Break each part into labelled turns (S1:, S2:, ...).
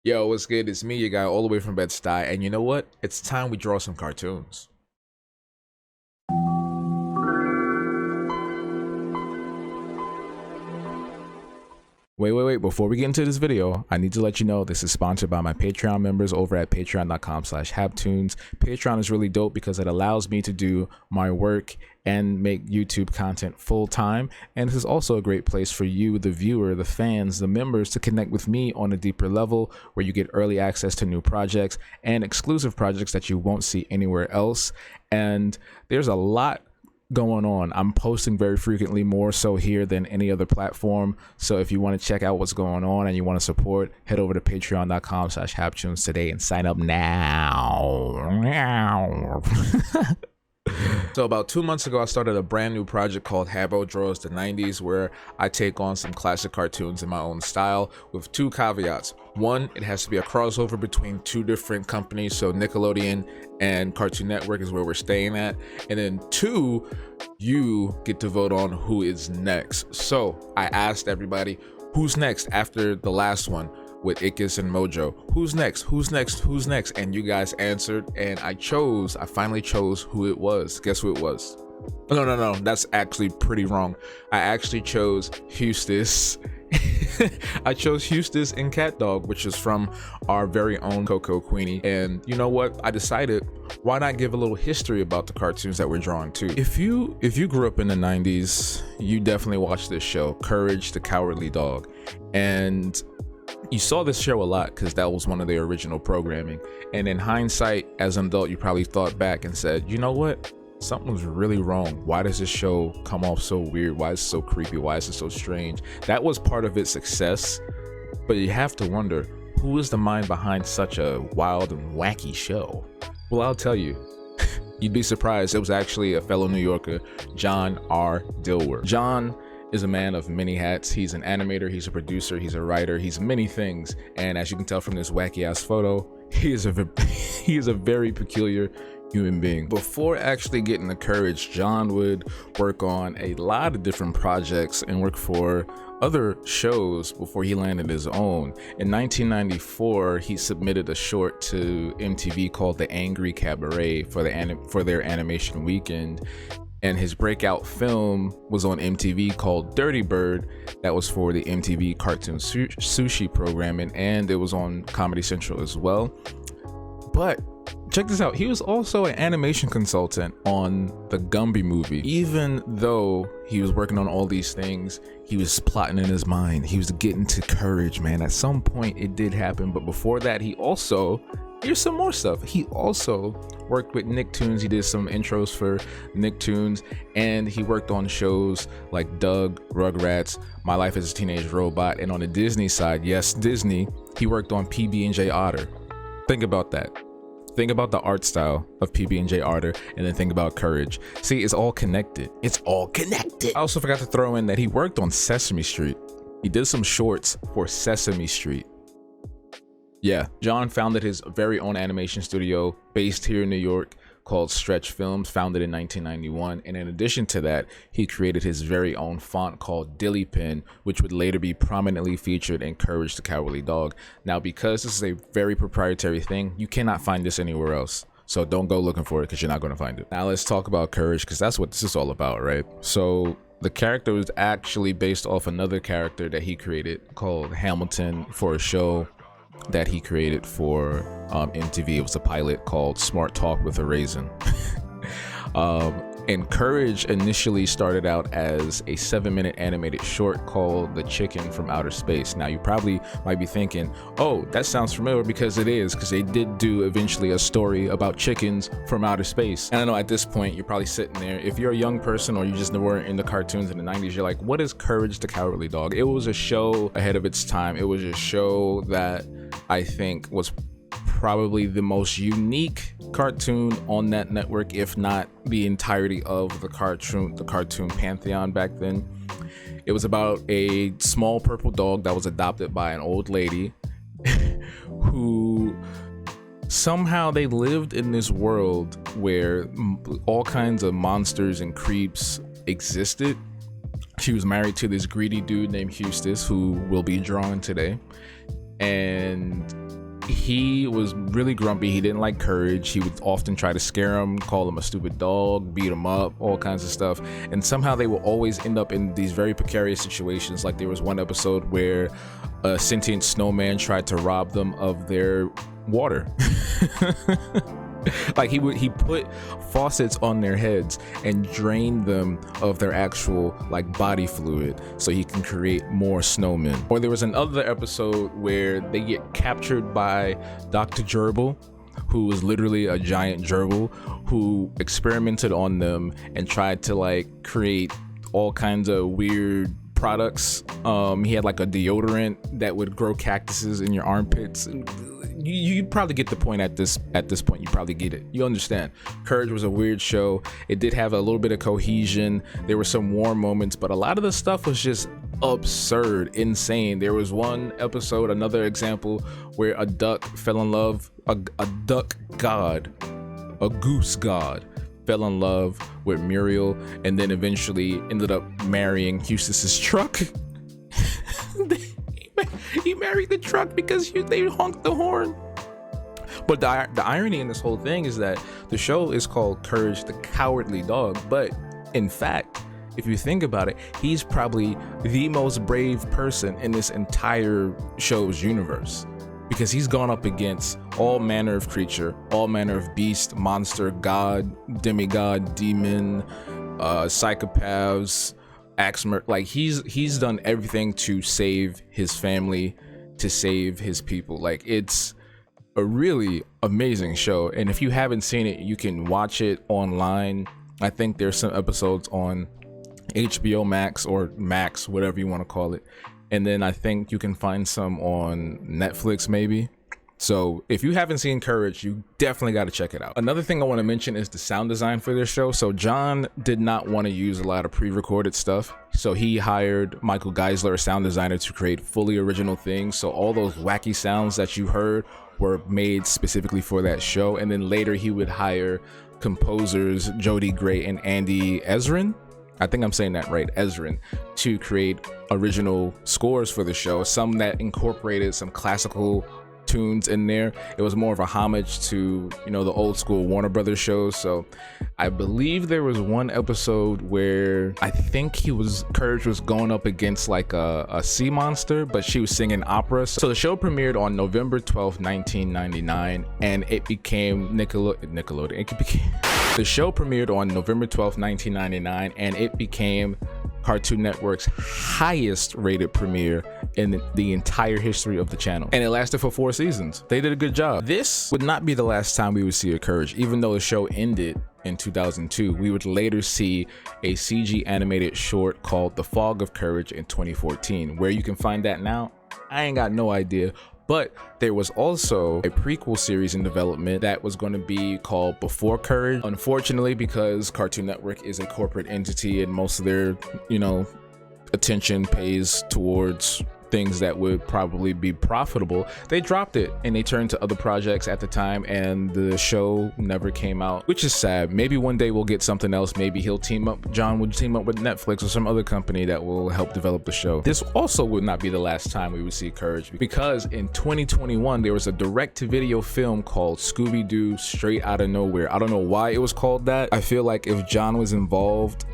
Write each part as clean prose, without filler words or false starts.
S1: Yo, what's good? It's me, your guy, all the way from Bed-Stuy, and you know what? It's time we draw some cartoons. Wait. Before we get into this video, I need to let you know this is sponsored by my Patreon members over at patreon.com/habtoons. Patreon is really dope because it allows me to do my work and make YouTube content full time. And this is also a great place for you, the viewer, the fans, the members, to connect with me on a deeper level where you get early access to new projects and exclusive projects that you won't see anywhere else. And there's a lot going on. I'm posting very frequently, more so here than any other platform. So if you want to check out what's going on and you want to support, head over to patreon.com/habtoons today and sign up now. So about 2 months ago, I started a brand new project called Habbo Draws the 90s, where I take on some classic cartoons in my own style with two caveats. One, it has to be a crossover between two different companies, so Nickelodeon and Cartoon Network is where we're staying at. And then two, you get to vote on who is next. So I asked everybody, who's next after the last one with Ickis and Mojo? Who's next? And you guys answered, and I finally chose who it was. Guess who it was? No, that's actually pretty wrong. I actually chose Eustace. I chose Eustace and CatDog, which is from our very own Coco Queenie. And you know what? I decided, why not give a little history about the cartoons that we're drawing too? If you grew up in the 90s, you definitely watched this show, Courage the Cowardly Dog. And you saw this show a lot because that was one of their original programming. And in hindsight, as an adult, you probably thought back and said, you know what? Something was really wrong. Why does this show come off so weird? Why is it so creepy? Why is it so strange? That was part of its success. But you have to wonder, who is the mind behind such a wild and wacky show? Well, I'll tell you. You'd be surprised. It was actually a fellow New Yorker, John R Dilworth. John is a man of many hats. He's an animator, he's a producer, he's a writer, he's many things. And as you can tell from this wacky ass photo, he is a very peculiar human being. Before actually getting the Courage, John would work on a lot of different projects and work for other shows before he landed his own. In 1994, he submitted a short to MTV called The Angry Cabaret for their animation weekend. And his breakout film was on MTV called Dirty Bird. That was for the MTV Cartoon Sushi programming, and it was on Comedy Central as well. But check this out, he was also an animation consultant on the Gumby movie. Even though he was working on all these things, he was plotting in his mind. He was getting to Courage, man. At some point it did happen, but before that, here's some more stuff. He also worked with Nicktoons. He did some intros for Nicktoons, and he worked on shows like Doug, Rugrats, My Life as a Teenage Robot, and on the Disney side, yes, Disney, he worked on PB&J Otter. Think about that. Think about the art style of PB&J Otter, and then think about Courage. See, it's all connected. It's all connected. I also forgot to throw in that he worked on Sesame Street. He did some shorts for Sesame Street. Yeah, John founded his very own animation studio based here in New York called Stretch Films, founded in 1991. And in addition to that, he created his very own font called Dilly Pen, which would later be prominently featured in Courage the Cowardly Dog. Now, because this is a very proprietary thing, you cannot find this anywhere else. So don't go looking for it because you're not going to find it. Now let's talk about Courage, because that's what this is all about, right? So the character was actually based off another character that he created called Hamilton for a show that he created for MTV. It was a pilot called Smart Talk with a Raisin. And Courage initially started out as a 7-minute animated short called The Chicken from Outer Space. Now you probably might be thinking, oh, that sounds familiar, because it is, because they did do eventually a story about chickens from outer space. And I know at this point you're probably sitting there, if you're a young person or you just weren't into cartoons in the 90s, you're like, what is Courage the Cowardly Dog? It was a show ahead of its time. It was a show that I think was probably the most unique cartoon on that network, if not the entirety of the cartoon pantheon back then. It was about a small purple dog that was adopted by an old lady who somehow they lived in this world where all kinds of monsters and creeps existed. She was married to this greedy dude named Eustace, who will be drawn today. And he was really grumpy. He didn't like Courage. He would often try to scare him, call him a stupid dog, beat him up, all kinds of stuff. And somehow they will always end up in these very precarious situations. Like there was one episode where a sentient snowman tried to rob them of their water. Like he put faucets on their heads and drained them of their actual like body fluid so he can create more snowmen. Or there was another episode where they get captured by Dr. Gerbil, who was literally a giant gerbil who experimented on them and tried to like create all kinds of weird products. He had like a deodorant that would grow cactuses in your armpits. You probably get the point at this point. You probably get it. You understand. Courage was a weird show. It did have a little bit of cohesion. There were some warm moments, but a lot of the stuff was just absurd, insane. There was one episode, another example, where a duck fell in love, a duck god, a goose god, fell in love with Muriel, and then eventually ended up marrying Eustace's truck. He married the truck because they honked the horn. But the irony in this whole thing is that the show is called Courage the Cowardly Dog, but in fact, if you think about it, he's probably the most brave person in this entire show's universe, because he's gone up against all manner of creature, all manner of beast, monster, god, demigod, demon, psychopaths, like he's done everything to save his family, to save his people. Like, it's a really amazing show, and if you haven't seen it, you can watch it online. I think there's some episodes on HBO Max or Max, whatever you want to call it, and then I think you can find some on Netflix maybe. So if you haven't seen Courage, you definitely got to check it out. Another thing I want to mention is the sound design for this show. So John did not want to use a lot of pre-recorded stuff, so he hired Michael Geisler, a sound designer, to create fully original things. So all those wacky sounds that you heard were made specifically for that show. And then later he would hire composers Jody Gray and Andy Ezrin, I think I'm saying that right, Ezrin, to create original scores for the show. Some that incorporated some classical tunes in there. It was more of a homage to, you know, the old school Warner Brothers shows. So I believe there was one episode where I think Courage was going up against like a sea monster, but she was singing opera. So the show premiered on November 12th, 1999, and it became the show premiered on November 12th, 1999, and it became Cartoon Network's highest rated premiere in the entire history of the channel, and it lasted for 4 seasons. They did a good job. This would not be the last time we would see a Courage. Even though the show ended in 2002, we would later see a CG animated short called The Fog of Courage in 2014. Where you can find that now, I ain't got no idea. But there was also a prequel series in development that was going to be called Before Courage. Unfortunately, because Cartoon Network is a corporate entity and most of their, attention pays towards things that would probably be profitable, they dropped it and they turned to other projects at the time, and the show never came out, which is sad. Maybe one day we'll get something else. Maybe John would team up with Netflix or some other company that will help develop the show. This also would not be the last time we would see Courage, because in 2021 there was a direct-to-video film called Scooby-Doo Straight Outta Nowhere. I don't know why it was called that. I feel like if John was involved,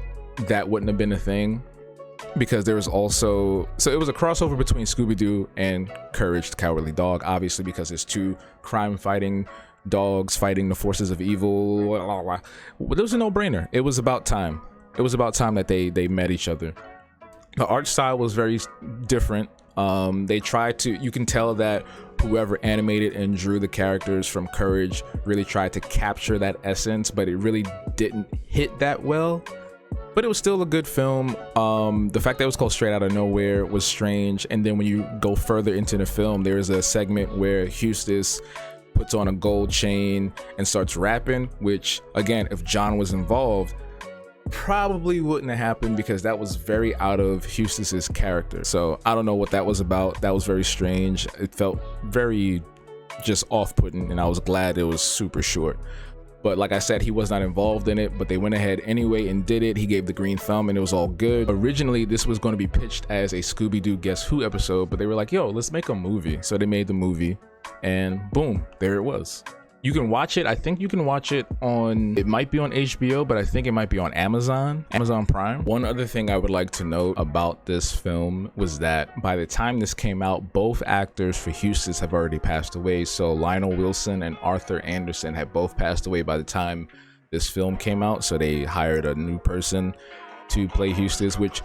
S1: that wouldn't have been a thing, because there was also, so it was a crossover between Scooby-Doo and Courage the Cowardly Dog, obviously, because it's two crime-fighting dogs fighting the forces of evil. It was a no-brainer. It was about time. It was about time that they met each other. The art style was very different. They tried to, you can tell that whoever animated and drew the characters from Courage really tried to capture that essence, but it really didn't hit that well. But it was still a good film. The fact that it was called Straight Outta Nowhere was strange. And then when you go further into the film, there's a segment where Eustace puts on a gold chain and starts rapping, which, again, if John was involved, probably wouldn't have happened, because that was very out of Eustace's character. So I don't know what that was about. That was very strange. It felt very just off-putting, and I was glad it was super short. But like I said, he was not involved in it, but they went ahead anyway and did it. He gave the green thumb and it was all good. Originally, this was going to be pitched as a Scooby-Doo Guess Who episode, but they were like, yo, let's make a movie. So they made the movie.
S2: and boom, there it was. You can watch it. I think you can watch it on, it might be on HBO, but I think it might be on Amazon Prime. One other thing I would like to note about this film was that by the time this came out, both actors for Eustace have already passed away. So Lionel Wilson and Arthur Anderson had both passed away by the time this film came out. So they hired a new person to play Eustace, which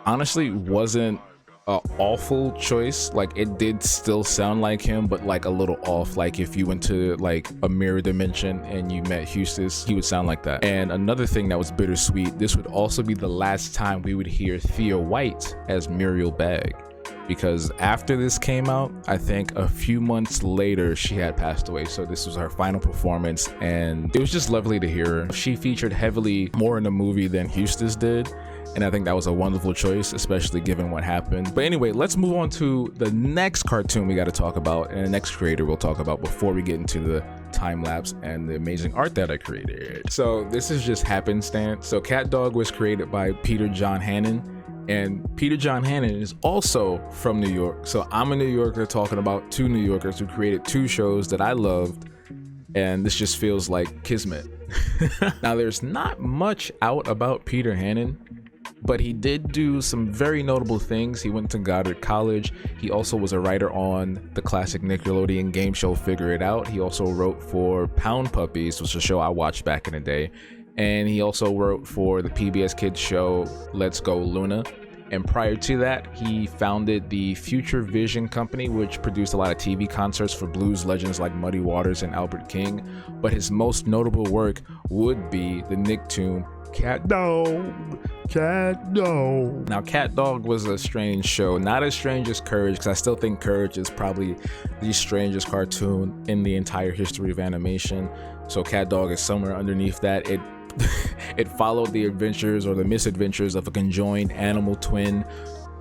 S2: honestly wasn't an awful choice. Like, it did still sound like him, but like a little off. Like if you went to like a mirror dimension and you met Eustace, he would sound like that. And another thing that was bittersweet, this would also be the last time we would hear Thea White as Muriel Bagge, because after this came out, I think a few months later she had passed away. So this was her final performance, and it was just lovely to hear her. She featured heavily more in the movie than Eustace did, and I think that was a wonderful choice, especially given what happened. But anyway, let's move on to the next cartoon we got to talk about, and the next creator we'll talk about before we get into the time lapse and the amazing art that I created. So this is just happenstance. So CatDog was created by Peter John Hannon, and Peter John Hannon is also from New York. So I'm a New Yorker talking about two New Yorkers who created two shows that I loved, and this just feels like kismet. Now, there's not much out about Peter Hannon, but he did do some very notable things. He went to Goddard College. He also was a writer on the classic Nickelodeon game show Figure It Out. He also wrote for Pound Puppies, which was a show I watched back in the day. And he also wrote for the PBS Kids show Let's Go Luna. And prior to that, he founded the Future Vision Company, which produced a lot of TV concerts for blues legends like Muddy Waters and Albert King. But his most notable work would be the Nicktoon CatDog. Now, CatDog was a strange show, not as strange as Courage, because I still think Courage is probably the strangest cartoon in the entire history of animation. So CatDog is somewhere underneath that. It followed the adventures or the misadventures of a conjoined animal twin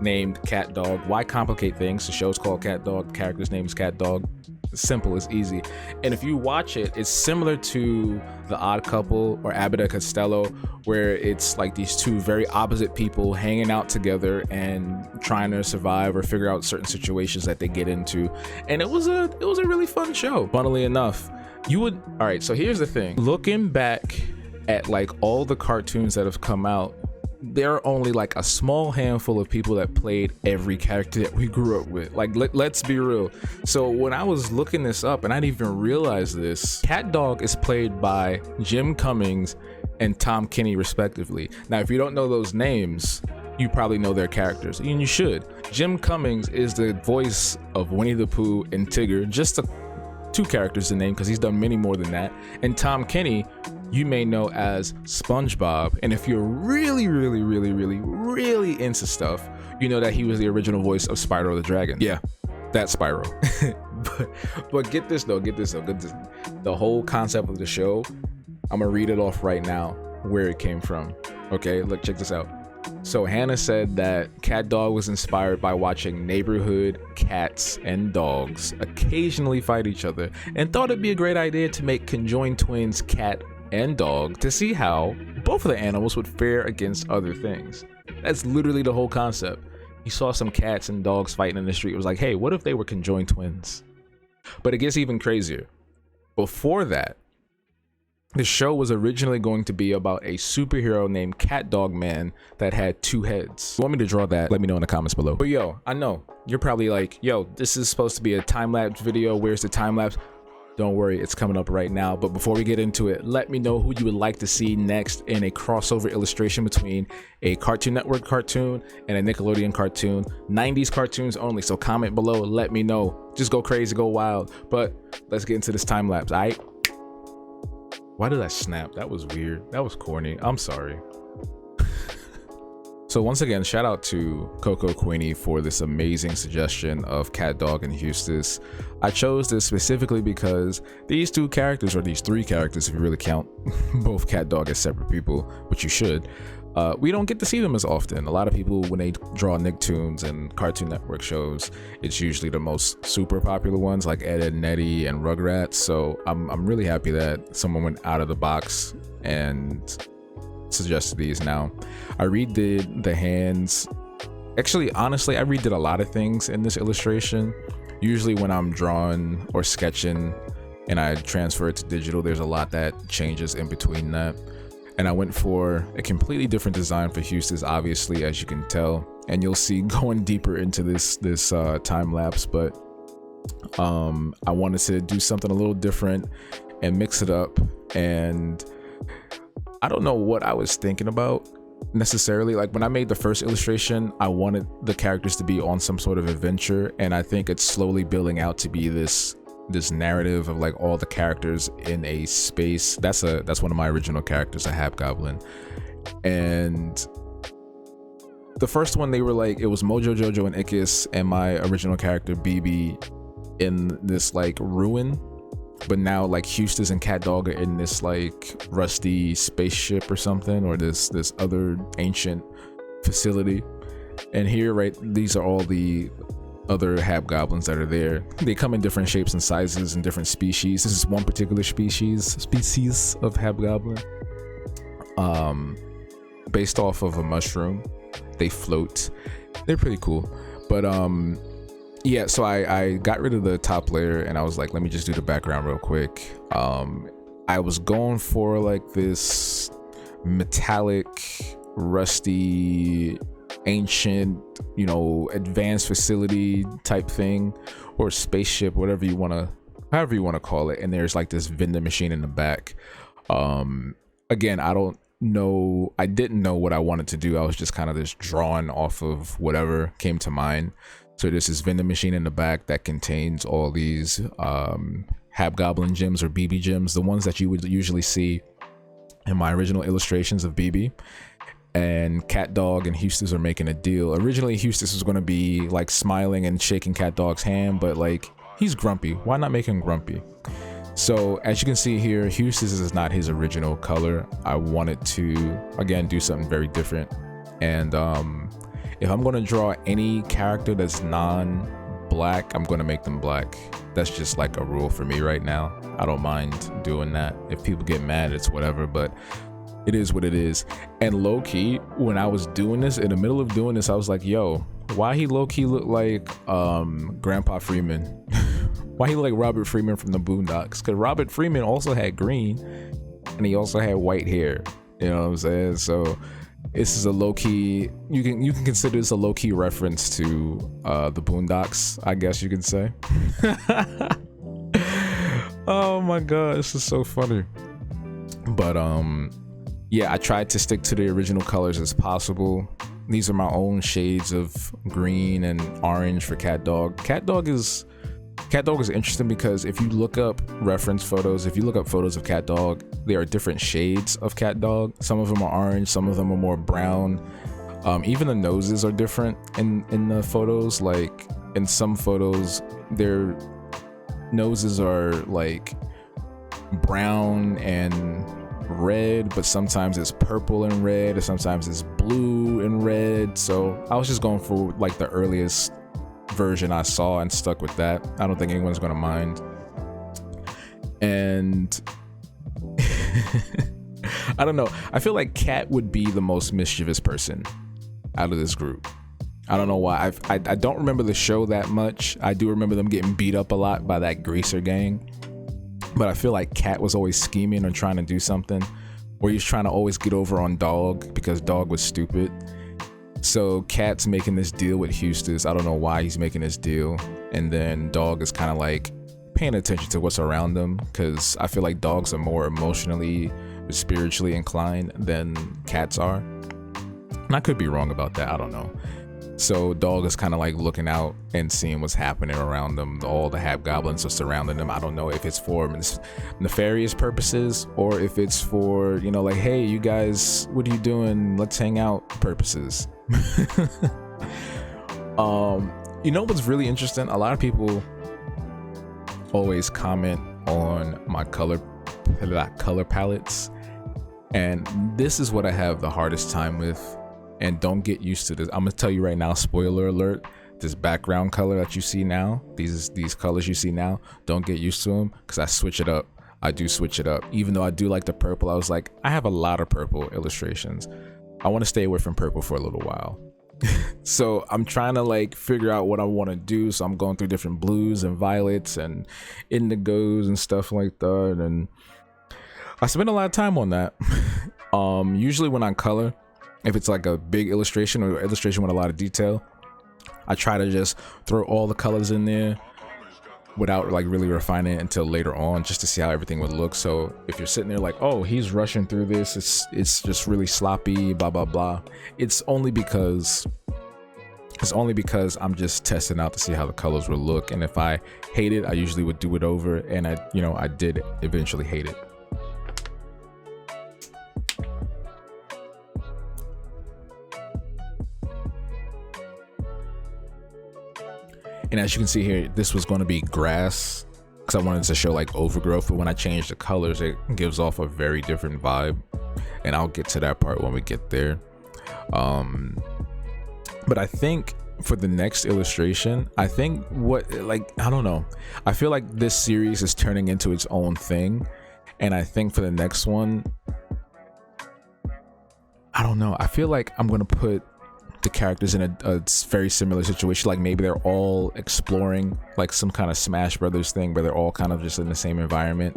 S2: named CatDog. Why complicate things? The show's called CatDog. The character's name is CatDog. It's simple, it's easy. And if you watch it, it's similar to The Odd Couple or Abbott and Costello, where it's like these two very opposite people hanging out together and trying to survive or figure out certain situations that they get into. And it was a really fun show. Funnily enough, all right, so here's the thing. Looking back at like all the cartoons that have come out, there are only like a small handful of people that played every character that we grew up with. Like, let's be real. So when I was looking this up, and I didn't even realize this, CatDog is played by Jim Cummings and Tom Kenny respectively. Now, if you don't know those names, you probably know their characters, and you should. Jim Cummings is the voice of Winnie the Pooh and Tigger, just two characters to name because he's done many more than that. And Tom Kenny, you may know as SpongeBob. And if you're really into stuff, you know that he was the original voice of Spyro the Dragon. Yeah, that's Spyro. but get this though. The whole concept of the show, I'm gonna read it off right now where it came from. Okay, look, check this out. So Hannah said that CatDog was inspired by watching neighborhood cats and dogs occasionally fight each other, and thought it'd be a great idea to make conjoined twins cat and dog to see how both of the animals would fare against other things. That's literally the whole concept. You saw some cats and dogs fighting in the street. It was like, hey, what if they were conjoined twins? But it gets even crazier. Before that, the show was originally going to be about a superhero named CatDog Man that had two heads. If you want me to draw that? Let me know in the comments below. But yo, I know you're probably like, yo, this is supposed to be a time-lapse video. Where's the time-lapse? Don't worry, it's coming up right now. But before we get into it, let me know who you would like to see next in a crossover illustration between a Cartoon Network cartoon and a Nickelodeon cartoon. 90s cartoons only, so comment below, let me know. Just go crazy, go wild. But let's get into this time lapse, all right? Why did I snap? That was weird. That was corny. I'm sorry. So once again, shout out to Coco Queenie for this amazing suggestion of CatDog and Eustace. I chose this specifically because these two characters, or these three characters if you really count both CatDog as separate people, which you should, we don't get to see them as often. A lot of people, when they draw Nicktoons and Cartoon Network shows, it's usually the most super popular ones like Ed, Edd n Eddy and Rugrats. So I'm really happy that someone went out of the box and suggested these. Now, I redid the hands. Actually, honestly, I redid a lot of things in this illustration. Usually when I'm drawing or sketching and I transfer it to digital, there's a lot that changes in between that. And I went for a completely different design for Eustace, obviously, as you can tell, and you'll see going deeper into this time lapse. But I wanted to do something a little different and mix it up. And I don't know what I was thinking about necessarily. Like when I made the first illustration, I wanted the characters to be on some sort of adventure, and I think it's slowly building out to be this narrative of like all the characters in a space. That's one of my original characters, a Hobgoblin. And the first one, they were like, it was Mojo, Jojo, and Ickis, and my original character BB in this like ruin. But now like Eustace and CatDog are in this like rusty spaceship or something, or this other ancient facility. And here, right, these are all the other Hobgoblins that are there. They come in different shapes and sizes and different species. This is one particular species of Hobgoblin, based off of a mushroom. They float. They're pretty cool. But yeah, so I got rid of the top layer and I was like, let me just do the background real quick. I was going for like this metallic, rusty, ancient, you know, advanced facility type thing, or spaceship, however you want to call it. And there's like this vending machine in the back. Again, I didn't know what I wanted to do. I was just kind of just drawing off of whatever came to mind. So there's this vending machine in the back that contains all these Hobgoblin gems or BB gems, the ones that you would usually see in my original illustrations of BB. And CatDog and Eustace are making a deal. Originally, Eustace was going to be like smiling and shaking CatDog's hand, but like he's grumpy. Why not make him grumpy? So as you can see here, Eustace is not his original color. I wanted to, again, do something very different. And if I'm going to draw any character that's non-black, I'm going to make them black. That's just like a rule for me right now. I don't mind doing that. If people get mad, it's whatever, but it is what it is. And low-key, when I was doing this, in the middle of doing this, I was like, yo, why he low-key look like Grandpa Freeman? Why he look like Robert Freeman from the Boondocks? Because Robert Freeman also had green and he also had white hair. You know what I'm saying? So this is a low-key, you can consider this a low-key reference to the Boondocks, I guess you can say. Oh my god, this is so funny. But yeah, I tried to stick to the original colors as possible. These are my own shades of green and orange for CatDog. CatDog is interesting because if you look up reference photos, if you look up photos of CatDog, there are different shades of CatDog. Some of them are orange, some of them are more brown. Even the noses are different in the photos. Like in some photos, their noses are like brown and red, but sometimes it's purple and red, or sometimes it's blue and red. So I was just going for like the earliest version I saw and stuck with that. I don't think anyone's gonna mind. And I don't know, I feel like Cat would be the most mischievous person out of this group. I don't know why. I don't remember the show that much. I do remember them getting beat up a lot by that greaser gang, but I feel like Cat was always scheming or trying to do something, or he was trying to always get over on Dog because Dog was stupid. So Cat's making this deal with Eustace. I don't know why he's making this deal. And then Dog is kind of like paying attention to what's around them, because I feel like dogs are more emotionally, spiritually inclined than cats are. And I could be wrong about that. I don't know. So Dog is kind of like looking out and seeing what's happening around them. All the Hobgoblins are surrounding them. I don't know if it's for nefarious purposes or if it's for, you know, like, hey, you guys, what are you doing? Let's hang out purposes. You know what's really interesting? A lot of people always comment on my color palettes, and this is what I have the hardest time with. And don't get used to this. I'm gonna tell you right now, spoiler alert, this background color that you see now, these colors you see now, don't get used to them, because I switch it up. I do switch it up. Even though I do like the purple, I was like, I have a lot of purple illustrations. I want to stay away from purple for a little while. So I'm trying to like figure out what I want to do. So I'm going through different blues and violets and indigos and stuff like that. And I spend a lot of time on that. Usually when I color, if it's like a big illustration or illustration with a lot of detail, I try to just throw all the colors in there without like really refining it until later on, just to see how everything would look. So if you're sitting there like, oh, he's rushing through this, it's just really sloppy, blah blah blah, it's only because I'm just testing out to see how the colors would look. And if I hate it, I usually would do it over, and I did eventually hate it. And as you can see here, this was going to be grass because I wanted to show like overgrowth, but when I changed the colors, it gives off a very different vibe, and I'll get to that part when we get there. But I think for the next illustration, I think I don't know, I feel like this series is turning into its own thing, and I think for the next one, I don't know, I feel like I'm gonna put the characters in a very similar situation. Like maybe they're all exploring like some kind of Smash Brothers thing where they're all kind of just in the same environment,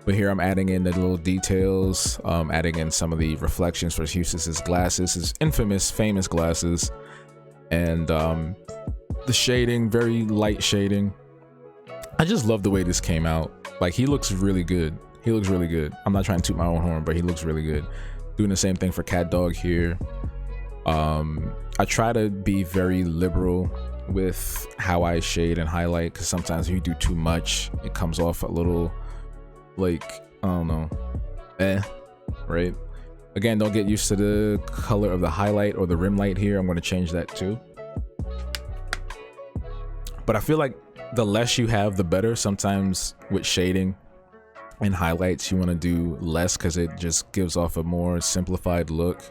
S2: but here I'm adding in the little details, adding in some of the reflections for Eustace's glasses, his famous glasses, and the shading, very light shading. I just love the way this came out. Like he looks really good. I'm not trying to toot my own horn, but he looks really good. Doing the same thing for CatDog here. I try to be very liberal with how I shade and highlight, because sometimes if you do too much, it comes off a little like, I don't know, right? Again, don't get used to the color of the highlight or the rim light here. I'm going to change that too. But I feel like the less you have, the better. Sometimes with shading and highlights, you want to do less because it just gives off a more simplified look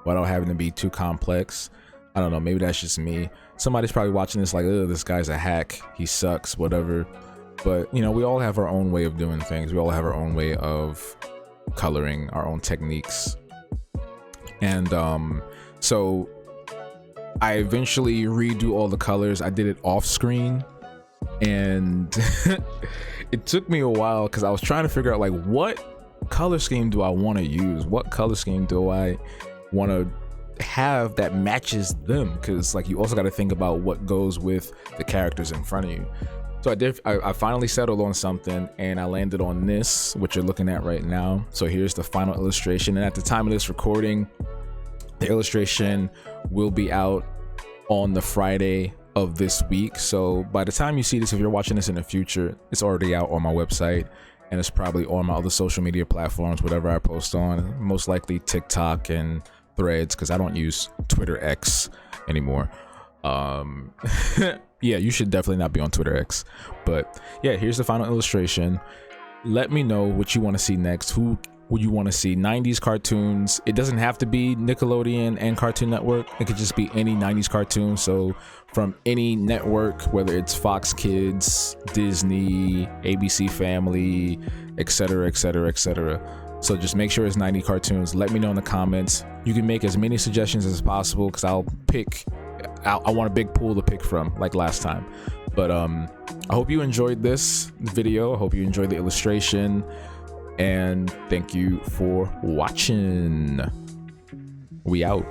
S2: without having to be too complex. I don't know, maybe that's just me. Somebody's probably watching this like, oh, this guy's a hack, he sucks, whatever. But you know, we all have our own way of doing things. We all have our own way of coloring, our own techniques. And so I eventually redo all the colors. I did it off screen, and it took me a while because I was trying to figure out like, what color scheme do I want to use? What color scheme do I want to have that matches them? Because like, you also got to think about what goes with the characters in front of you. So I finally settled on something, and I landed on this, what you're looking at right now. So here's the final illustration, and at the time of this recording, the illustration will be out on the Friday of this week. So by the time you see this, if you're watching this in the future, it's already out on my website, and it's probably on my other social media platforms, whatever I post on, most likely TikTok and Threads, because I don't use Twitter X anymore. Yeah, you should definitely not be on Twitter X. But yeah, here's the final illustration. Let me know what you want to see next. Who would you want to see? 90s cartoons. It doesn't have to be Nickelodeon and Cartoon Network. It could just be any 90s cartoon. So from any network, whether it's Fox Kids, Disney, ABC Family, etc., etc., etc. So just make sure it's 90 cartoons. Let me know in the comments. You can make as many suggestions as possible, because I'll pick. I want a big pool to pick from, like last time. But I hope you enjoyed this video. I hope you enjoyed the illustration, and thank you for watching. We out.